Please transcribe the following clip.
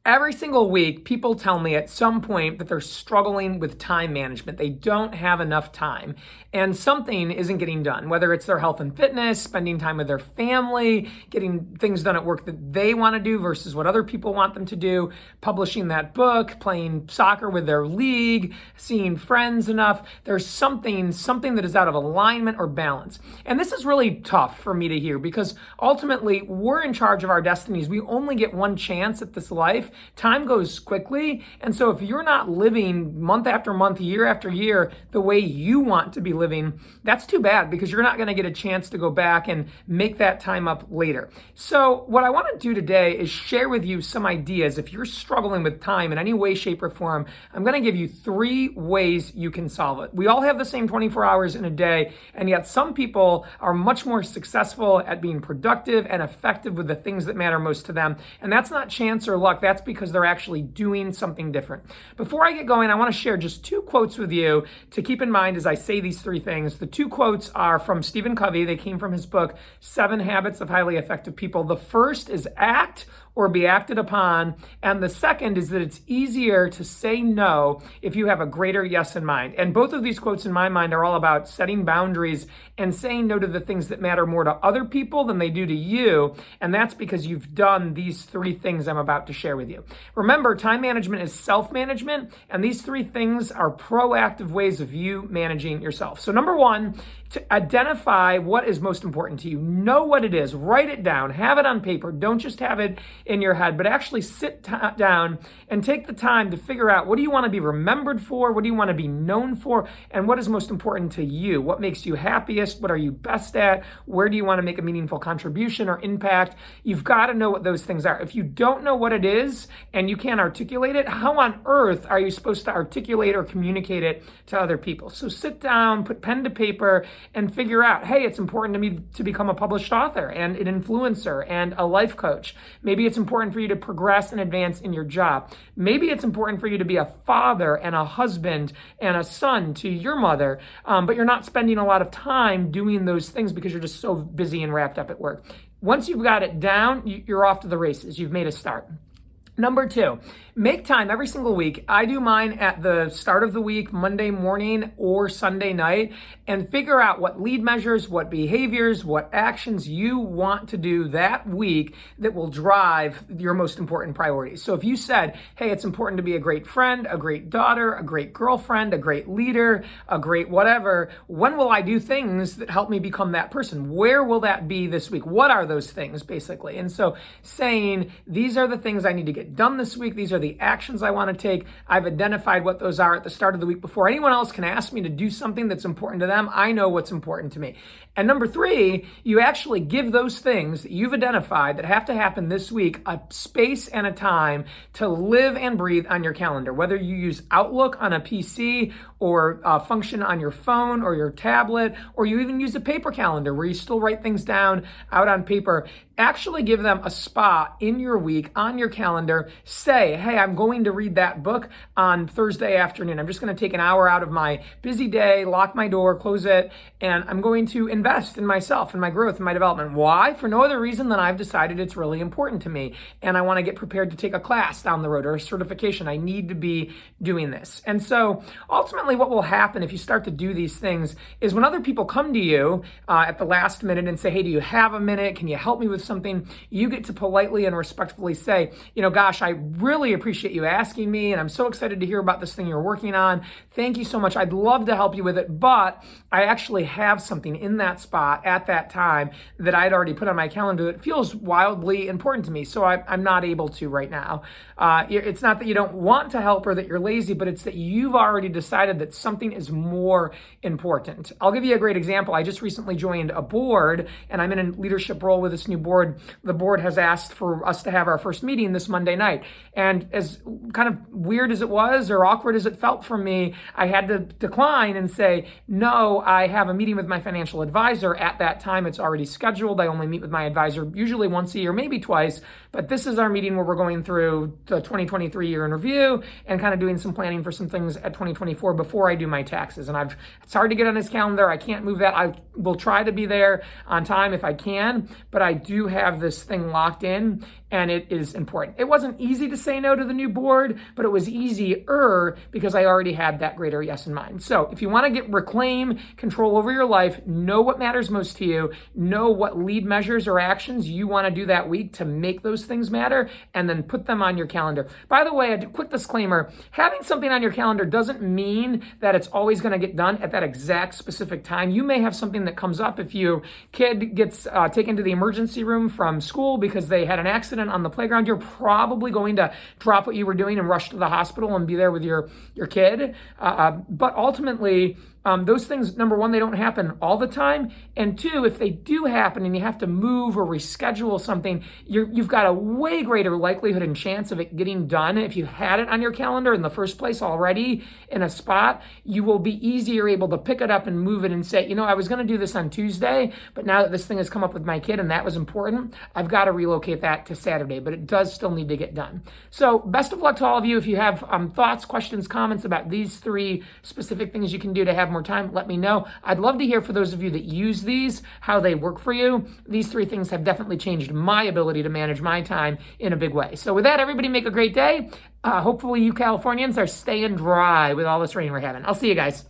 Every single week, people tell me at some point that they're struggling with time management. They don't have enough time and something isn't getting done, whether it's their health and fitness, spending time with their family, getting things done at work that they want to do versus what other people want them to do, publishing that book, playing soccer with their league, seeing friends enough. There's something that is out of alignment or balance. And this is really tough for me to hear because ultimately we're in charge of our destinies. We only get one chance at this life. Time goes quickly. And so if you're not living month after month, year after year, the way you want to be living, that's too bad because you're not going to get a chance to go back and make that time up later. So what I want to do today is share with you some ideas. If you're struggling with time in any way, shape, or form, I'm going to give you 3 ways you can solve it. We all have the same 24 hours in a day, and yet some people are much more successful at being productive and effective with the things that matter most to them. And that's not chance or luck. That's because they're actually doing something different. Before I get going, I want to share just 2 quotes with you to keep in mind as I say these 3 things. The 2 quotes are from Stephen Covey. They came from his book, 7 Habits of Highly Effective People. The first is act or be acted upon. And the second is that it's easier to say no if you have a greater yes in mind. And both of these quotes in my mind are all about setting boundaries and saying no to the things that matter more to other people than they do to you. And that's because you've done these 3 things I'm about to share with you. Remember, time management is self-management, and these 3 things are proactive ways of you managing yourself. So number 1, to identify what is most important to you. Know what it is. Write it down. Have it on paper. Don't just have it in your head, but actually sit down and take the time to figure out, what do you want to be remembered for? What do you want to be known for? And what is most important to you? What makes you happiest? What are you best at? Where do you want to make a meaningful contribution or impact? You've got to know what those things are. If you don't know what it is and you can't articulate it, how on earth are you supposed to articulate or communicate it to other people? So sit down, put pen to paper, and figure out, hey, it's important to me to become a published author and an influencer and a life coach. Maybe it's important for you to progress and advance in your job. Maybe it's important for you to be a father and a husband and a son to your mother, but you're not spending a lot of time doing those things because you're just so busy and wrapped up at work. Once you've got it down, you're off to the races. You've made a start. Number 2, make time every single week. I do mine at the start of the week, Monday morning or Sunday night, and figure out what lead measures, what behaviors, what actions you want to do that week that will drive your most important priorities. So if you said, hey, it's important to be a great friend, a great daughter, a great girlfriend, a great leader, a great whatever, when will I do things that help me become that person? Where will that be this week? What are those things, basically? And so saying, these are the things I need to get done this week. These are the actions I want to take. I've identified what those are at the start of the week before anyone else can ask me to do something that's important to them. I know what's important to me. And number 3, you actually give those things that you've identified that have to happen this week a space and a time to live and breathe on your calendar. Whether you use Outlook on a PC or function on your phone or your tablet, or you even use a paper calendar where you still write things down out on paper, actually give them a spot in your week on your calendar. Say, hey, I'm going to read that book on Thursday afternoon. I'm just going to take an hour out of my busy day, lock my door, close it, and I'm going to invest in myself, in my growth, in my development. Why? For no other reason than I've decided it's really important to me, and I want to get prepared to take a class down the road or a certification. I need to be doing this. And so ultimately what will happen if you start to do these things is when other people come to you at the last minute and say, hey, do you have a minute? Can you help me with something? You get to politely and respectfully say, gosh, I really appreciate you asking me, and I'm so excited to hear about this thing you're working on. Thank you so much. I'd love to help you with it, but I actually have something in that spot at that time that I'd already put on my calendar that feels wildly important to me, so I'm not able to right now. It's not that you don't want to help or that you're lazy, but it's that you've already decided that something is more important. I'll give you a great example. I just recently joined a board, and I'm in a leadership role with this new board. The board has asked for us to have our first meeting this Monday night. And as kind of weird as it was or awkward as it felt for me, I had to decline and say, no, I have a meeting with my financial advisor at that time. It's already scheduled. I only meet with my advisor usually once a year, maybe twice. But this is our meeting where we're going through the 2023 year in review and kind of doing some planning for some things at 2024 before I do my taxes. And it's hard to get on his calendar. I can't move that. I will try to be there on time if I can, but I do do have this thing locked in, and it is important. It wasn't easy to say no to the new board, but it was easier because I already had that greater yes in mind. So if you want to reclaim control over your life, know what matters most to you, know what lead measures or actions you want to do that week to make those things matter, and then put them on your calendar. By the way, a quick disclaimer, having something on your calendar doesn't mean that it's always going to get done at that exact specific time. You may have something that comes up if your kid gets taken to the emergency room from school because they had an accident on the playground. You're probably going to drop what you were doing and rush to the hospital and be there with your kid. But ultimately, those things, number one, they don't happen all the time. And two, if they do happen and you have to move or reschedule something, you've got a way greater likelihood and chance of it getting done. If you had it on your calendar in the first place already in a spot, you will be easier able to pick it up and move it and say, I was going to do this on Tuesday, but now that this thing has come up with my kid and that was important, I've got to relocate that to Saturday, but it does still need to get done. So best of luck to all of you. If you have thoughts, questions, comments about these 3 specific things you can do to have more time, let me know. I'd love to hear for those of you that use these, how they work for you. These 3 things have definitely changed my ability to manage my time in a big way. So with that, everybody make a great day. Hopefully you Californians are staying dry with all this rain we're having. I'll see you guys.